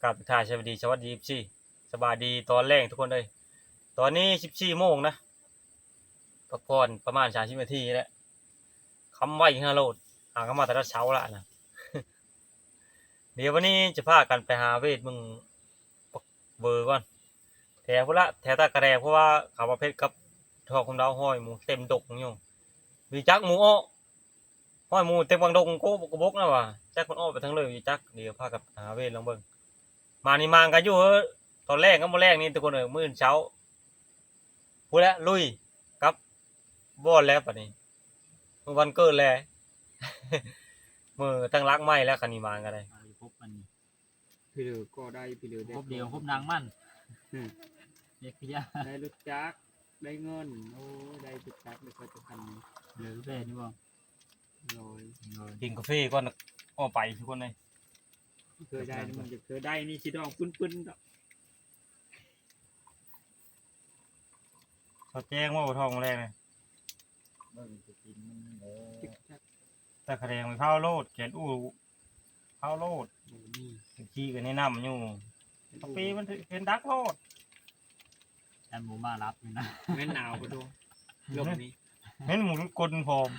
กราบถ่ายสวัสดี14สบายดีตอนแรกทุกคนเลยตอนนี้14โมงนะพักผ่อนประมาณ30นาทีแล้วคำไว้ฮะโลดหากันมาแต่ละเช้าละนะ เดี๋ยววันนี้จะพากันไปหาเวทมึงเบอร์ก่อนแถวพุ่นละแถวตากระแดเพราะว่าเขาประเภทกับทองคำดาวห้อยหมูเต็มดกอยู่มีจักหมูอ้อห้อยหมูเต็มบางดงโก้บกบกนะว่ะจักมันอ้อไปทั้งเลยมีจักเดี๋ยวพากันหาเวทลองเบิ่งมานี่มางกันอยู่เฮ้ยตอนแรกก็มื้อแรกนี่ทุกคนมื้อเช้าพูดแล้วลุยครับบ่อนแล้วปะนี้มื้อวันเกิดแล้ว มื้อตั้งรักไม้แล้วคันนี้มากันได้ พบมัน พี่เหลือก็ได้พี่เหลือได้ พบเดียวพบนางมั่นเด็กพยา ได้รถจักรได้เงินโอ้ได้รถจักรได้ก็จะพัน หรือเบนี่บ่ ลอย กินกาแฟก่อนอ้อไปทุกคนเลย เคยได้มันจะเคยได้นี่ชิดองปื้นๆดอก เขาแจ้งว่าบ่ทองแรกเลย เบิ่งจะกินมันเด้ จิ๊กจัก แต่คะแนนมันเผาโลดเขียนอู้เผาโลด โอ้นี่ ขี้กันแนะนำอยู่กาแฟมันเป็นดักโลด อันหมูมารับนี่นะ แม่นหนาวปะโตลมนี้ เห็นหมูกลนพร้อม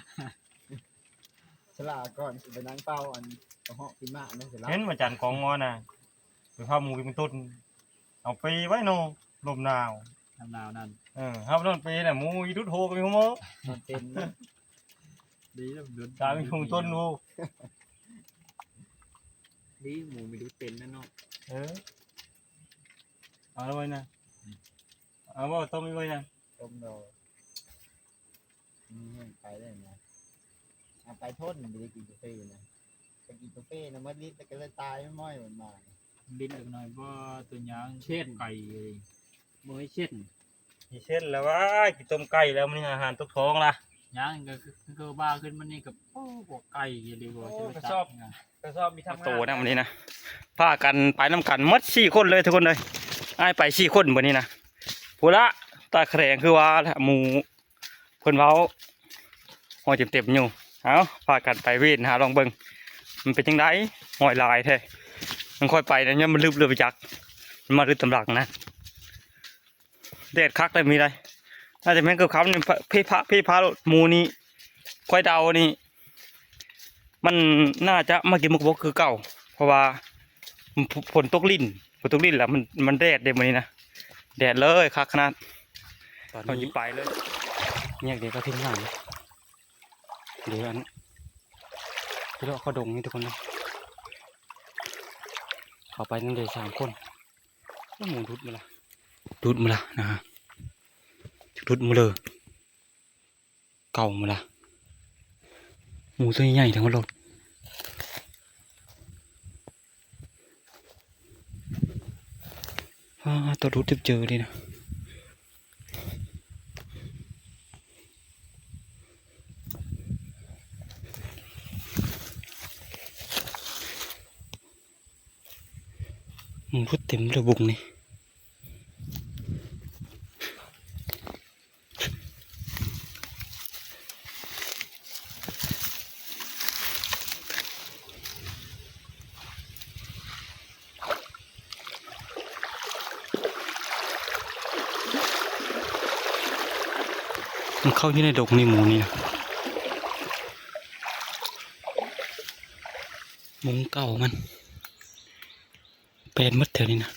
ฉลาดก่อนสิไปนั่งเป้าอันกระเหาะกินมากนั่นเสร็จแล้ว เห็นมาจันของงอน่ะไปเผาหมูเป็นต้นเอาไปไว้โนลมหนาว น้ำหนาวนั่น เฮาโดนไปน่ะหมูอีดุดโฮก็มีหม้อ มันเป็น ดีแล้วเดือด ตามีชุมต้นดู นี่หมูไม่รู้เป็นนั่นเนาะ เอาแล้วไว้นะเอาบ่ต้มไว้นะ ต้มดอกนี่ไปได้นะเอาไปทนไม่ได้กินกาแฟนะไปกินกาแฟนะมันลิ้นแต่ก็เลยตายไม่ม้อยมันมา ลิ้นเล็กน้อยบ่ตัวยางไก่เลย โมให้เช่น กี่เส้นแล้ววะกี่ต้มไก่แล้วมันอาหารตกท้องล่ะ ยางก็คือบ้าขึ้นมันนี่กับโอ้พวกไก่เลยบ่จะไป ชอบ ไง ก็ชอบมีทั้งโตนะวันนี้นะพากันไปน้ำกันหมด4คนเลยทุกคนเลยอ้ายไป4คนวันนี้นะพูละตาแขงคือว่าหมูเพิ่นเว้าหอยเต็มๆอยู่เอาพากันไปเวทหาลองเบิ่งมันเป็นจังไดหอยลายแท้มันค่อยไปนะเนี่ยมันลืบไปจักมันมาลึกตำหลักนะแดดคักได้มีได้น่าจะแม่นกับเขาเนี่ยพี่พาหมูนี่ค่อยเดานี่มันน่าจะมากินมุกบกคือเก่าเพราะว่าฝนตกลิ้นแหละมันแดดเดี๋ยวนี้นะแดดเลยคักขนาดตอนนี้ไปเลยเนี่ยเดี๋ยวก็ทิ้งหน้าเลยเดี๋ยวอันเดี๋ยวเขาดงนี่ทุกคนเลยเขาไปนั่นเลย3 คนหมูดุดมาละนะฮะดุดมาเลยเก่ามาละหมูตัวใหญ่ทั้งหมดเลยตัวดุดเจอเลยนะหมูพุดเต็มเลยบุกนี่มันเข้าที่ในดกนี่หมูนี่นะมุ้งเก่ามันเป็นมัดแถวนี้นะ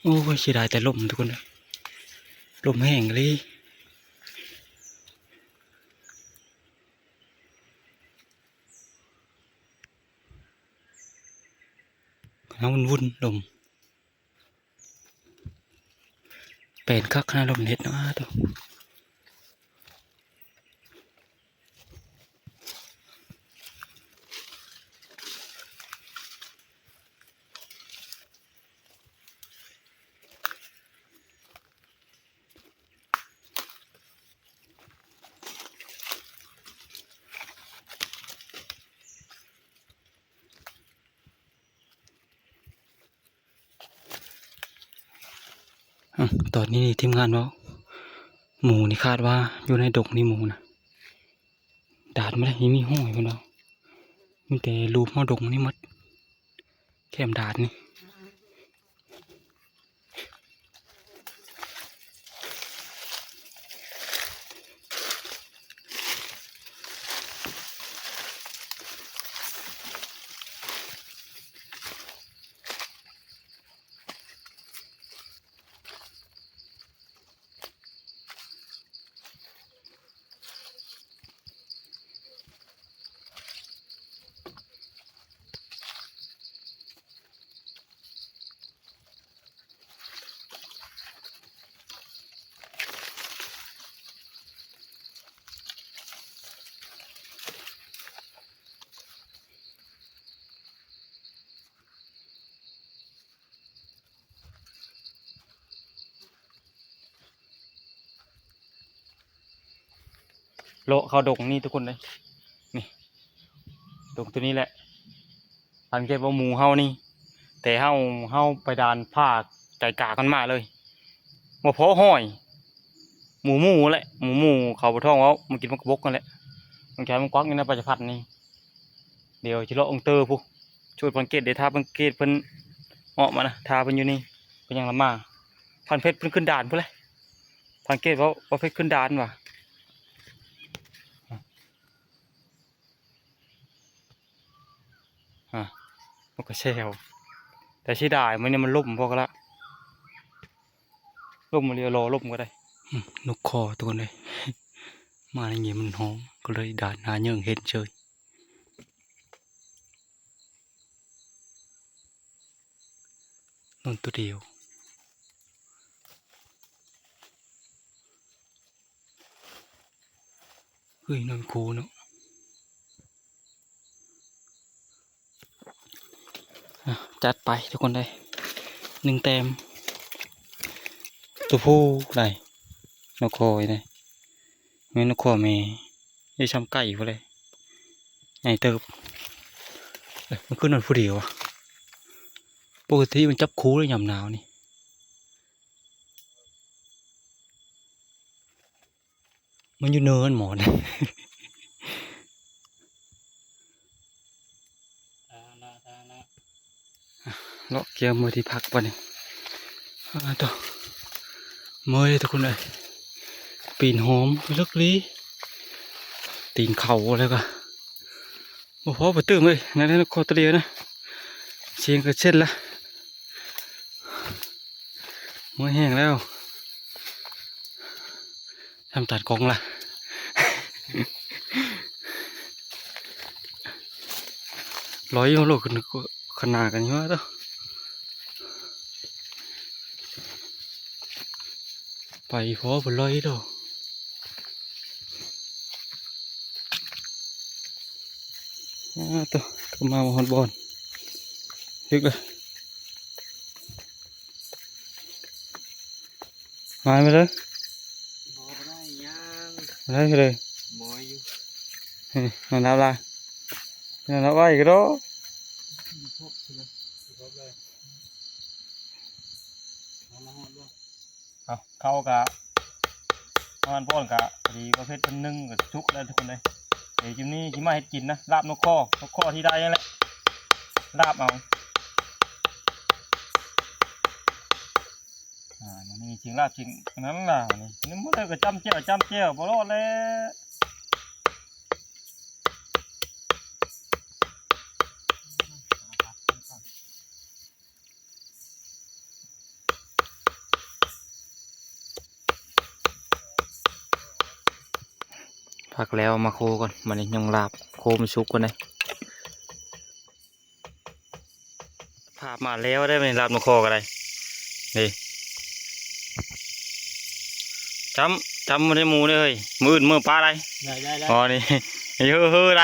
โอ้ยเสียดายแต่ลมทุกคนเลยลมแห้งเลยน้ำมันวุ่นลมเป็นคักขนาดลมเน็ตนะตัวตอนนี้ทีมงานว่าหมูนี่คาดว่าอยู่ในดกนี่หมูนะดาดไม่ได้มีห้อยคนเรามีแต่รูปมาดกนี่มัด เข้มดาดนี่โลเขาดงนี่ทุกคนเลยนี่ดงตัวนี้แหละสังเกตว่าหมูเฮานี่แต่เฮาไปดานผ้าไก่กากันมาเลยบ่พอห้อยหมูแหละหมูเขาบ่ท้องว่ามันกินมันกระบกกันแหละมันแค่มันกวักนี่นะปัจจุบันนี่เดี๋ยวจิเลาะองเตอร์ผู้ช่วยพังเกตเดี๋ยวทาพังเกตเพิ่นออกมานะทาเพิ่นอยู่นี่เพิ่นยังละมาพันเพชรเพิ่นขึ้นด่านพุ่นเลยพังเกตว่าเพชรขึ้นด่านว่ะมันก็แช่วแต่ที่ได้มันเนี่ยมันล่มพอกันละล่มมาเรียวรอล่มก็ได้นกคอตัวนี้ มาในเงี้ยมันหอมก็เลยด่านหาเยื่อเห็นเฉยนนตัวเดียวเฮ้ยนนคูเนาะจัดไปทุกคนได้1 แต้มตัวผู้ได้นกคอยได้แม่นกคอแม่ได้ช้ำไก่พอเลยใหญ่เติบมันขึ้นนอนผู้เดียวอะปกติมันจับคูเลยยามหนาวนี่มันอยู่เนินหมอน เลาะเกี่ยวมือที่พักปะเนี่ยต่อมือเลยทุกคนเลยปีนหอมลึกลี้ตีนเข่าอะไรก็โอ้โหไปตื่นเลยนั่นคอตะเลียนะเชียงก็เช่นละมือแห้งแล้วทำตัดกองละร้อยโลกันขนาดกันเยอะต่อไปพอไปร้อยต่อต่อก็มาฮอนบอลยึกเลยมาไปเลย บ่ได้ยัง มาได้เลย หมอยอยู่ มันเอาละมันเอาไว้ก็ได้ พบใช่ไหมพบเลยเอามาฮอดบ่ เอาเข้ากะมันป้อนกะดีประเภทเป็นนึ่งกับชุกแล้วทุกคนเลยเดี๋ยวจิมนี้จิมาให้กินนะลาบนกข้อที่ได้ยังแหละลาบเอามันมีจริงลาบจริงนั้นล่ะนี่มันได้ก็จำเจียวบ่รอดแล้วพักแล้วมาโคก่อนมันยังลาบโคมันชุกก่อนเลยภาพมาแล้วได้ไหมลาบนกข้อกันเลยนี่จำมันได้หมูเลยมือปลาอะไร ได้ อ๋อนี่ เฮ้ออะไร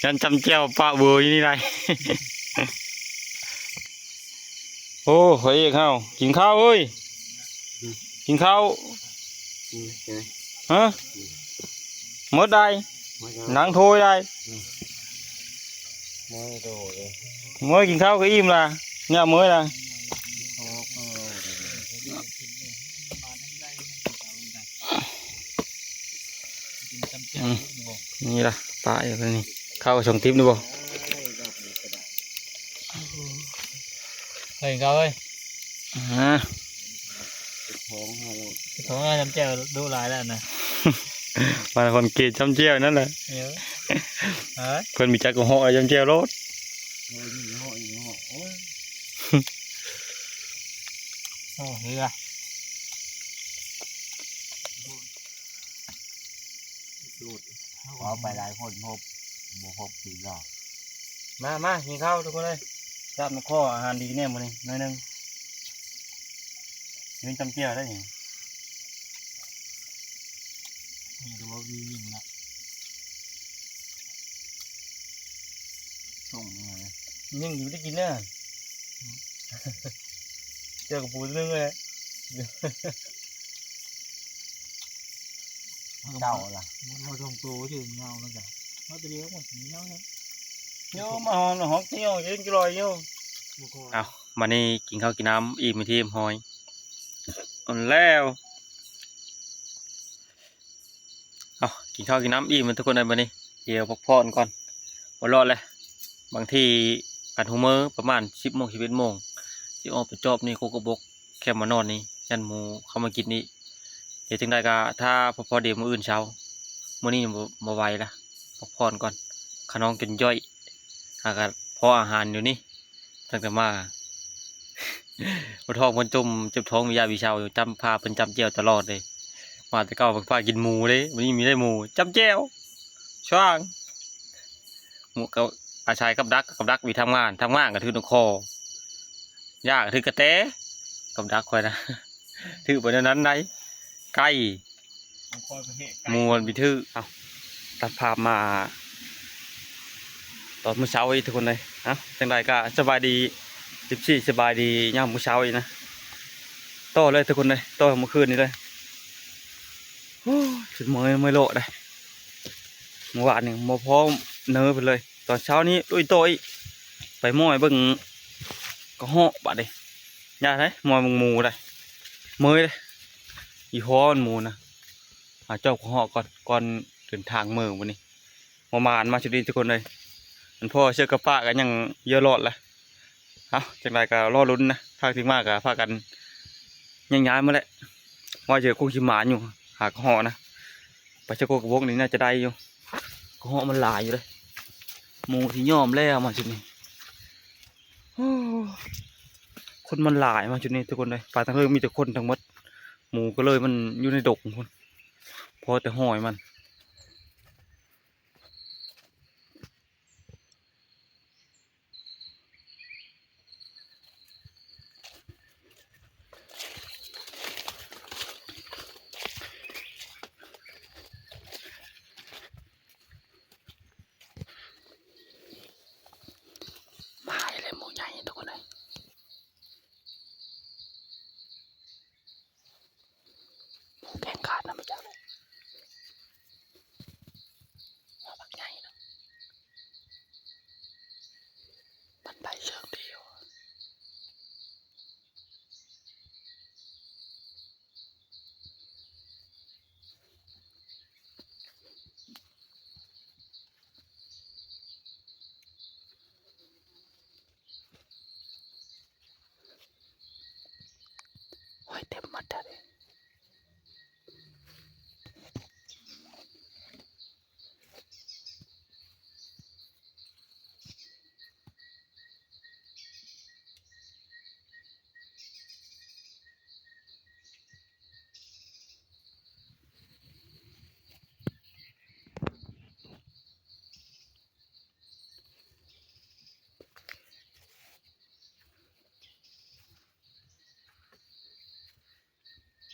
ฉันจำเจ้าปลาเบื่ออยู่นี่ไร โอ้เฮ้ยข้าวกินข้าวเอ้ยกินข้าว ใช่ไหม ฮะมดได้หนังโทยได้ มอยโตเลย mớiกินข้าวก็อิ่มlà nhà mới là นี่ล่ะปลาอย่างนี้ข้าวส่งทิปดูบ่ ฮ้ยเขาเฮ้ย อ่า ท้องเรา ของเราจำแจ้วดูหลายแล้วนะ มาคนกรีดจำเจียวนั่นแหละ เดี๋ยวเฮ้ย เพิ่นมีจักรห่อจำเจียวรถ ยี่ห้อโอ้ย โอ้เรือ ดูด ขอไปหลายคนพบบ่พบสีหรอก มากินข้าวทุกคนเลยจับมาข้ออาหารดีแน่มื้อนี้หน่อยหนึงยืนจำเจียวได้ยัง นี่ดูว่ามียิงนะ ส่งมาเลย ยังอยู่ได้กินเนี่ยเจอกับปูนึงเลย เจ้าล่ะ เราทงตัวชื่อเงาแล้วจ้ะเขาจะเลี้ยวหมดเงาเนี่ย โยมาหอมหอมเที่ยวยืนกิลอยโย บุคคล เอามานี่กินข้าวกินน้ำอิ่มไปทีมหอยอ่อนแล้วเอากินข้าวกินน้ำอิ่มมันทุกคนเลยมานี่เดี๋ยวพักผ่อนก่อนวันรอดเลยบางทีการหูเมอประมาณ10 โมง11 โมงที่ออกไปจอบนี่โคกบกแค่มานอนนี่ยันหมูเข้ามากินนี่เดี๋ยวจึงได้ก็ถ้าพอเดี๋ยวมื้ออื่นเช้ามื้อนี้บ่ไหวละพักผ่อนก่อนขน้องกินย่อยหากพออาหารอยู่นี่ตั้งแต่มาปวดท้องมันจมเจ็บท้องมียาวิเชาอยู่จำพาเป็นจำเจียวตลอดเลยมาแต่เก่าพากินหมูเลยวันนี้มีได้หมูจำเจียวช่างหมูกับอาชายกับดักมีทำงานก็ถือนกคอยากถือกระเตะกับดักคอยนะ ถือไปนั้นไหนไก่ คอยไปเหตุ หมูมันมีถือเอาตัดภาพมาตอนมื้อเช้าอีกทุกคนเลยนะจังใดก็สบายดี14สบายดีย่ามมื้อเช้าอีกนะต่อเลยทุกคนเลยต่อเมื่อคืนนี้เลยโอ้ยสุดเมื่อยโลดเลยเมื่อวานนี่มาพร้อมเนื้อไปเลย ตอนเช้านี้ลุยโตอีกไปม้อยเบิ่งก็เหาะบาดเลยยาไดม้อยมึงหมูเลยเมื่อยเลยอีฮ้อนหมูนะเจ้าก็เหาะก่อนเดินทางเมืองวันนี้มาชุดนี้ทุกคนเลยมันพ่อเชื่อกระปะกันยังเยอะรอดละเอาจังไรก็รอลุ้นนะทางที่มากก็พากันยังย้ายมาแล้วว่าเจอกุ้งชิมหมานอยู่หากระเหาะนะไปเจ้าโกกระบอกนี้น่าจะได้อยู่กระเหาะมันหลายอยู่เลยหมูที่ย่อมแล้วมาชุดนี้โอ้คนมันหลายมาชุดนี้ทุกคนเลยป่าทั้งเรื่องมีแต่คนทั้งหมดหมูก็เลยมันอยู่ในดกคนพอแต่หอยมัน มาเลยหมูใหญ่ทุกคนเลยหมูแกงขาดนะไม่จับมาบักใหญ่นะมันไปเชิงเดียวหอยเต็มมัดเลย เ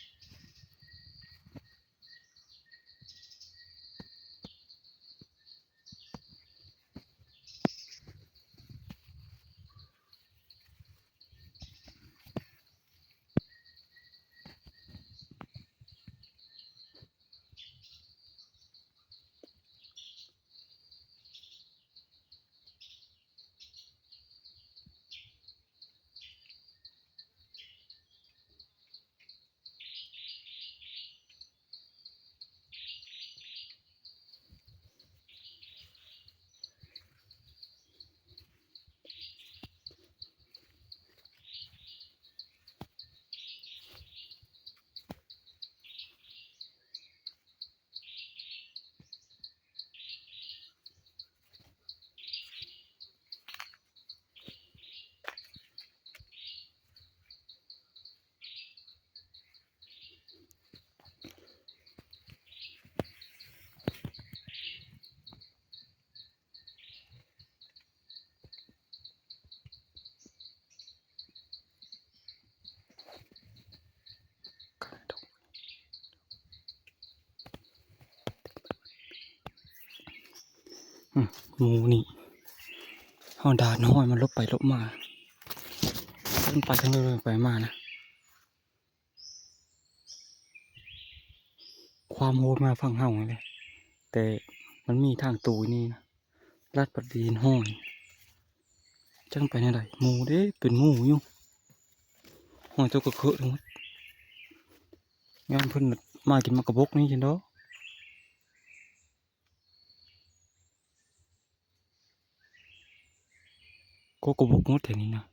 หมูนี่เฮาดาดน้อยมันลบไปลบมามันไปทั้งเรื่อยๆไปมานะความโหดมาฟังเฮาเลยแต่มันมีทางตูนี่นะลาดปัดดีนห้อยจังไปในใดหมูเด้เป็นหมูอยู่ห้อยตัวกระเคอะทั้งหมดงานเพิ่นน่ะมากินมากระบกนี่จังเด้อก็กระบกหมดแถวนี้นะ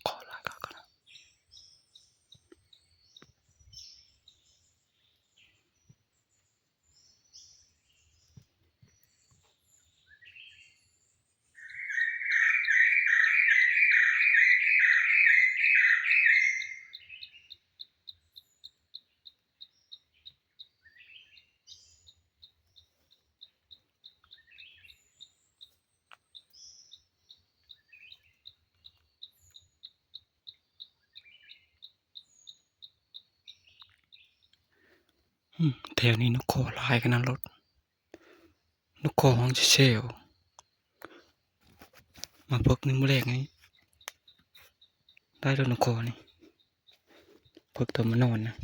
ขอลาก่อนนะแถวนี้นกขอลายกันนะรถนกขอห้องเชลมาเพิกนี่มื้อแรกนี่ได้แล้วนกขอนี่เพิกตัวมานอนนะ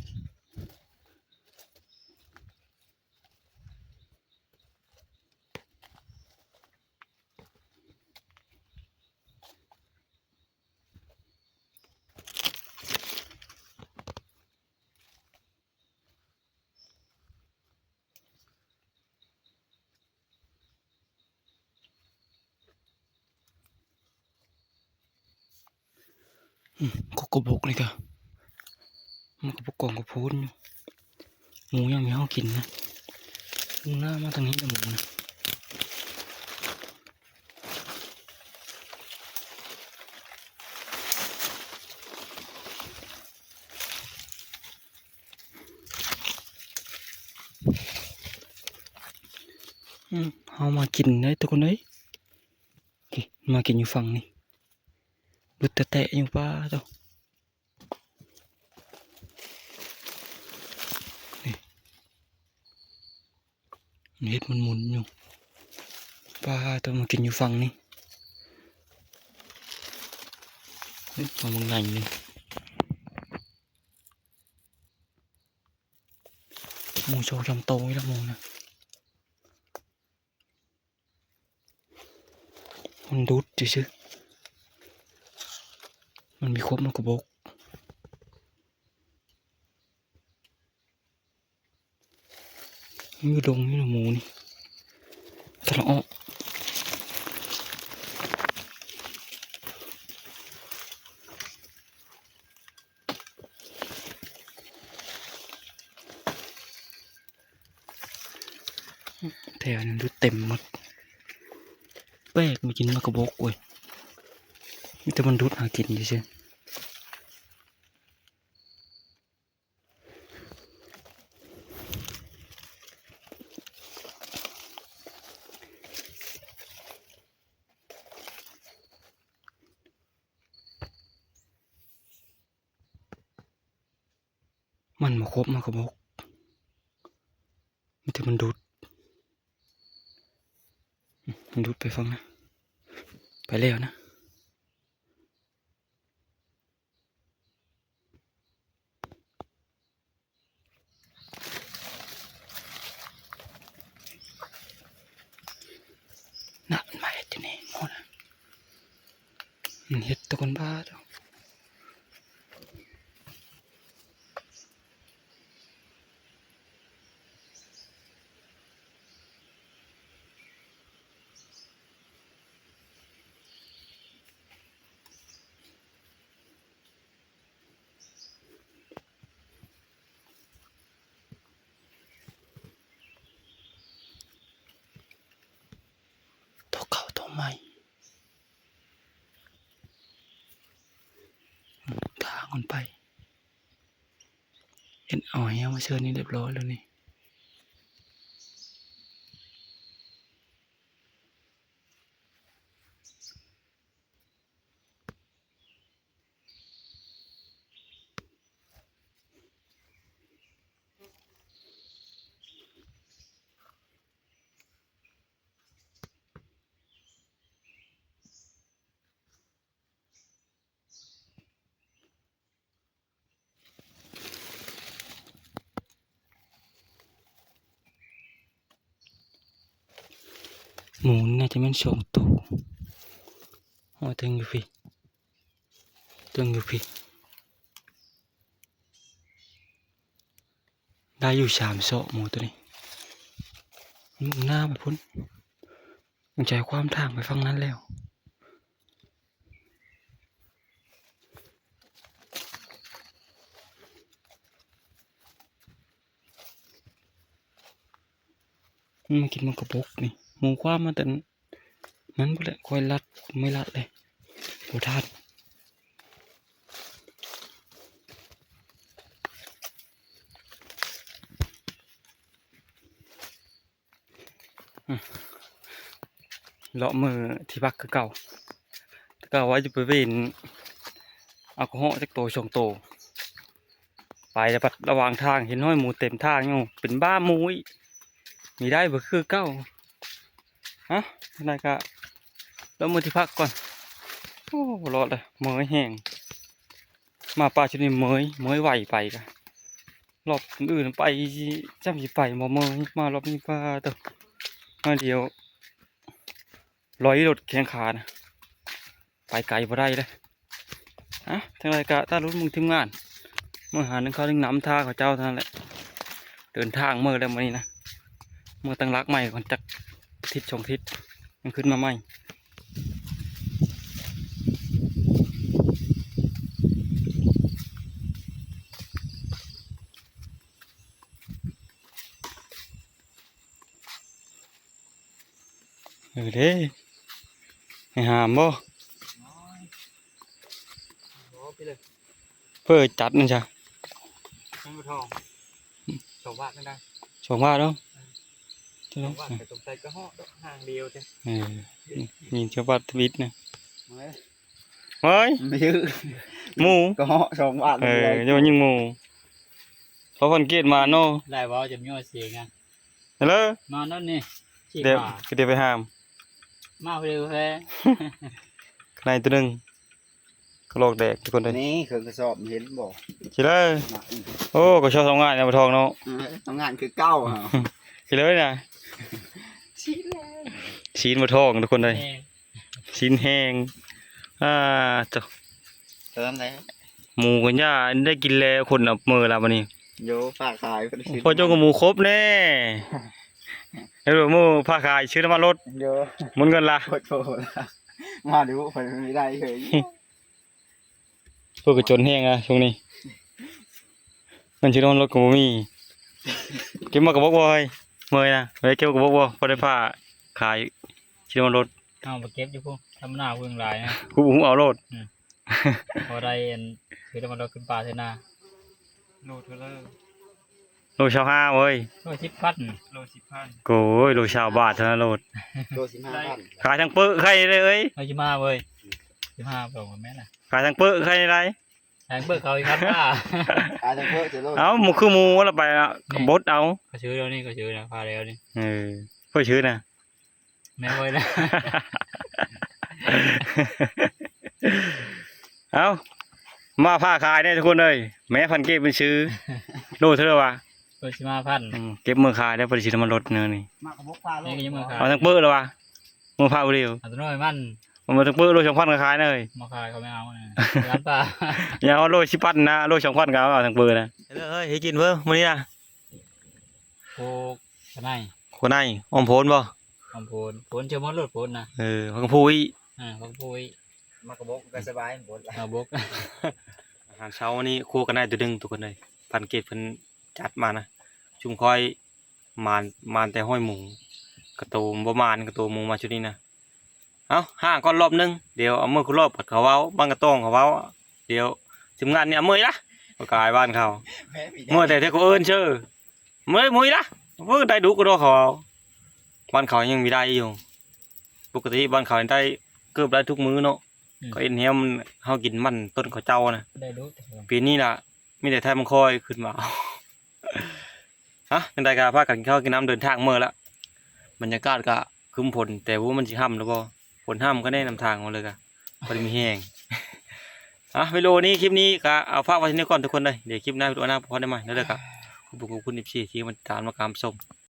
ก็กระบกนี่ก็มันกระบกกล่องกระพูนอยู่หมูยังมีเฮากินนะหมูหน้ามาทางนี้นะหมูนะเฮามากินได้ทุกคนเอ้ยโอเคมากินอยู่ฝั่งนี้ดูแตะๆอยู่ป่าเจ้านี่เห็ดมันหมุนอยู่ป่าตัวมากินอยู่ฝั่งนี้เฮ้ยมาเมืองไหนนี่หมูโชว์จำโตไว้แล้วหมูนะมันดูดซื่อๆมันมีครบมันกระบอกมันอยู่ดงนี่นะหมูนี่ทะเลาะแถวนั้นดูเต็มหมดแปลกมากินมากระบอกเว้ยมีแต่มันดูดหากินอยู่ใช่มันมาครบมากระบอกมีแต่มันดูดมันดูดไปฟังนะไปแล้วนะน่ะมันมาเห็ดอยู่นี่หมดนะมันเห็ดตะคนบ้าเจ้าตัวเก่าตัวใหม่ อนไปเห็นเอาให้มาเชิญนี่เรียบร้อยแล้วนี่หมูน่าจะเป็น2 ตัวตึงอยู่พี่ได้อยู่3 เสาะหมูตัวนี้มันมุ่งหน้าไปพุ่นมันใจความทางไปฝั่งนั้นแล้วมันมากินมันกระบกนี่หมูความมาแต่นั้นไปเลยคอยรัดไม่รัดเลยโหทัดเลาะมือที่พักคือเก่าแต่ก็ว่าจะไปเว้นเอากระเหาะจากโต2 โตไปแล้วปัดระหว่างทางเห็นห้อยหมูเต็มทางอยู่เป็นบ้าหมูอีกมีได้บ่คือเก่าฮะอะไรก็แล้วมือที่พักก่อนโอ้รอดเลยเมยแห้งมาป่าชนิดเมยไหวไปกะรอบอื่นไปจำสิไปบ่เมยมารอบนี้ป่าเถอะมาเดียวร้อยรถแข้งขานะไปไกลบ่ได้เลยฮะทั้งไรกะถ้ารู้มึงทีมงานเมื่อหาหนึ่งเขาถึงน้ำท่าเขาเจ้าเท่านั้นแหละเดินทางเมื่อแล้ววันนี้นะเมื่อตั้งรักใหม่ก่อนจากทิศ2 ทิศยังขึ้นมาใหม่เด้ให้หามบ่เพื่อจัดนั่นจ้ะ ทั้งทอง2 บาทนั่นได้ 2 บาทเนาะ 2 บาทแต่ตรงใจก็ห่างเดียวจ้ะ nhìn cho bát vít này เฮ้ย mới ไม่ยื้อ mù ก็2 บาท nhưng mà nhưng mù có phần kiện mà nó ได้บ่จะมีเสียงอ่ะ hello นอนนั่นนี่ชิ đẹp มา cái đẹp phải hàm มาเร็วแท้ cái này tôi đừng cái lọc đẹp thì con đây นี่คือกระสอบเห็นบ่ chị đây ô có cho xong ngại này mà thòng nó ทำงานคือเก้าเหรอ chị lấy này chín một thòngทุกคนđây แห้ง chín hang trời เติมเลย mù của nhàได้กินแล้วคนเอามือละวันนี้ โยฝากขายคนซื้อ พอเจ้ากับหมูครบแน่แล้วหมูผ้าขายชื่อน้ำมันรถ โย หมุนเงินละ โคตรโหดมาดูคนไม่ได้เลย เพื่อกระจนแห้งอะช่วงนี้เงินชื่อน้ำมันรถกับบ่มีเก็บมากระบอกบ่อยเมื่อยนะไว้เก็บกระบอกบ่พอได้ผ้าขายชื่อน้ำมันรถ เอาไปเก็บอยู่พวกทำหน้าเพิ่งหลายนะ กูผมเอารถ พอได้อันคือจะมาเราขึ้นป่าเท่านา โลเทเลอร์ โลชาวห้าเว้ย ก็10,000 โล10,000 โก้ยโลชาวบาทเท่านั้นโลด โล15,000 ขายทั้งเปื้อใครเลยเอ้ย เอาจิมาเว้ย15บอกว่าแม่น่ะ ขายทั้งเปื้อใครไร แทงเบิกเขาอีกครับว่า ขายทั้งเพื่อจะโล เอาหมูคือหมูแล้วไปละบดเอา ก็ชื่อแล้วนี่ก็ชื่อนะพาแล้วนี่ เพื่อชื่อนะ แม่เว้ยนะ เอามาผ้าขายเนี่ยทุกคนเลยแม้พันเก็บเป็นซื้อโลเท่าไหร่วะ ก็สิมาพัน เก็บมือขายได้ผลิตน้ำมันรถเนื้อนี่ มากระบอกปลาโล นี่ก็ยังมือขาย เอาทั้งเปื้อเลยวะมือผ้าเรียว อัตโนมัติมัน เอามาทั้งเปื้อโล2,000ก็ขายเลย มาขายเขาไม่เอาเนี่ยร้านป่า อย่าเอาโล10,000นะโล2,000ก็เอาทั้งเปื้อนะเฮ้ยให้กินเพิ่มมื้อนี้นะ โคกขนาย คนไหนอมโพนบ่ คำพูนพูนเชื่อมันรถพูนนะ พังพูอี คำพูน มากระบอกก็สบายหมด เอาบก อาหารเช้าวันนี้ครัวกันได้ตัวดึงทุกคนเลยพันเกตเพิ่นจัดมานะชุมคอยมานแต่ห้อยหมูกระตูมบ่มานกระตูมหมูมาชุดนี้นะเอาห้างก้อนรอบนึงเดี๋ยวเอามือคุรอบผัดเขาเว้าบางกระต้องเขาเว้าเดี๋ยว ทีมงานเนี่ยเมื่อยละก็กลายบ้านเขา แม่ผี เมื่อแต่เธอก็เอิ้นเชื่อเมื่อยมุ้ยละเพิ่งได้ดูก็รอเขาบ้านเขายังมีได้อยู่ปกติบ้านเขาได้เกือบได้ทุกมื้อเนาะก็เอ็นเฮียมันเฮากินมันต้นเขาเจ้านะ ได้ดู ปีนี้ล่ะมีแต่ไทยมังคอยขึ้นมา ฮะในรายการพากันกินข้าวกินน้ำเดินทางเมื่อละบรรยากาศก็ครึ้มฝนแต่ว่ามันสิห้ำหรือเปล่าฝนห้ำก็ได้นำทางมาเลยกะพอดีมีแห้ง วิดีโอนี้คลิปนี้ก็เอาฝากไว้ที่นี่ก่อนทุกคนเลยเดี๋ยวคลิปหน้าวิดีโอหน้าพอได้ไหมนั่นเลยครับขอบคุณ14ที่มันตามมาการชม